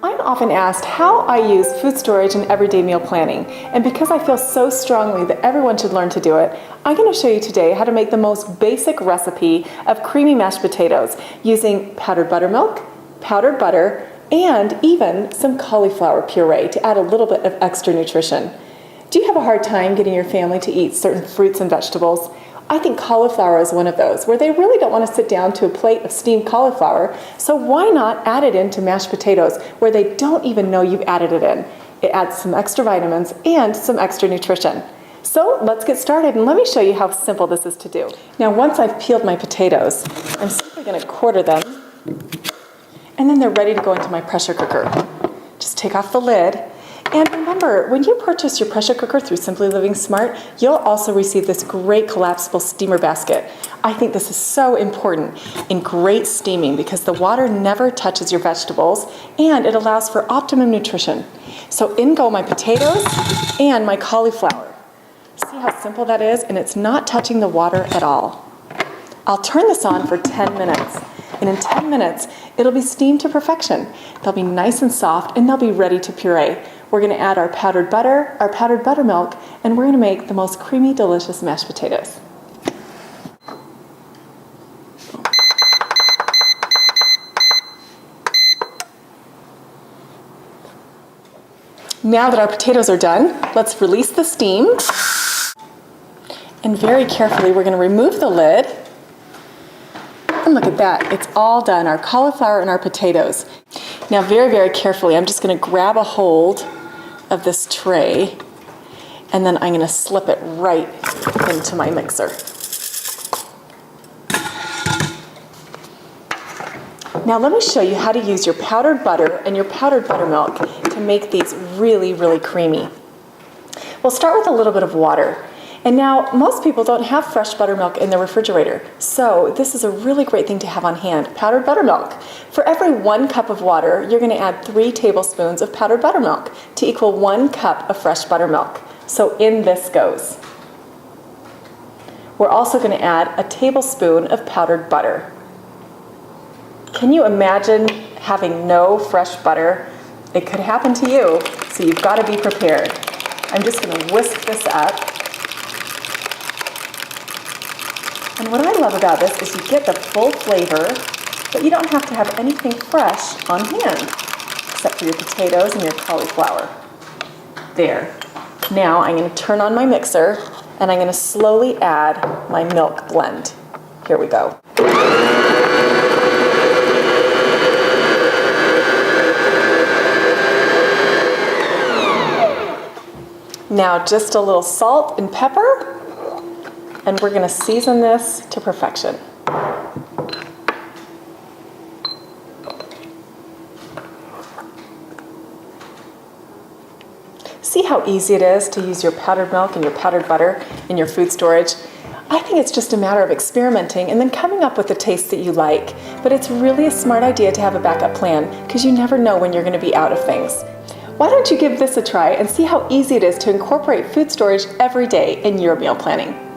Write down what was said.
I'm often asked how I use food storage in everyday meal planning, and because I feel so strongly that everyone should learn to do it, I'm going to show you today how to make the most basic recipe of creamy mashed potatoes using powdered buttermilk, powdered butter, and even some cauliflower puree to add a little bit of extra nutrition. Do you have a hard time getting your family to eat certain fruits and vegetables? I think cauliflower is one of those, where they really don't want to sit down to a plate of steamed cauliflower, so why not add it into mashed potatoes where they don't even know you've added it in? It adds some extra vitamins and some extra nutrition. So let's get started, and let me show you how simple this is to do. Now, once I've peeled my potatoes, I'm simply going to quarter them, and then they're ready to go into my pressure cooker. Just take off the lid. And remember, when you purchase your pressure cooker through Simply Living Smart, you'll also receive this great collapsible steamer basket. I think this is so important in great steaming because the water never touches your vegetables and it allows for optimum nutrition. So in go my potatoes and my cauliflower. See how simple that is? And it's not touching the water at all. I'll turn this on for 10 minutes. And in 10 minutes, it'll be steamed to perfection. They'll be nice and soft and they'll be ready to puree. We're going to add our powdered butter, our powdered buttermilk, and we're going to make the most creamy, delicious mashed potatoes. Now that our potatoes are done, let's release the steam. And very carefully, we're going to remove the lid. And look at that, it's all done, our cauliflower and our potatoes. Now very, very carefully, I'm just going to grab a hold of this tray, and then I'm going to slip it right into my mixer. Now let me show you how to use your powdered butter and your powdered buttermilk to make these really, really creamy. We'll start with a little bit of water. And now, most people don't have fresh buttermilk in their refrigerator, so this is a really great thing to have on hand, powdered buttermilk. For every 1 cup of water, you're going to add 3 tablespoons of powdered buttermilk to equal 1 cup of fresh buttermilk. So in this goes. We're also going to add a tablespoon of powdered butter. Can you imagine having no fresh butter? It could happen to you, so you've got to be prepared. I'm just going to whisk this up. And what I love about this is you get the full flavor, but you don't have to have anything fresh on hand, except for your potatoes and your cauliflower. There. Now I'm going to turn on my mixer, and I'm going to slowly add my milk blend. Here we go. Now just a little salt and pepper. And we're going to season this to perfection. See how easy it is to use your powdered milk and your powdered butter in your food storage? I think it's just a matter of experimenting and then coming up with the taste that you like. But it's really a smart idea to have a backup plan because you never know when you're going to be out of things. Why don't you give this a try and see how easy it is to incorporate food storage every day in your meal planning?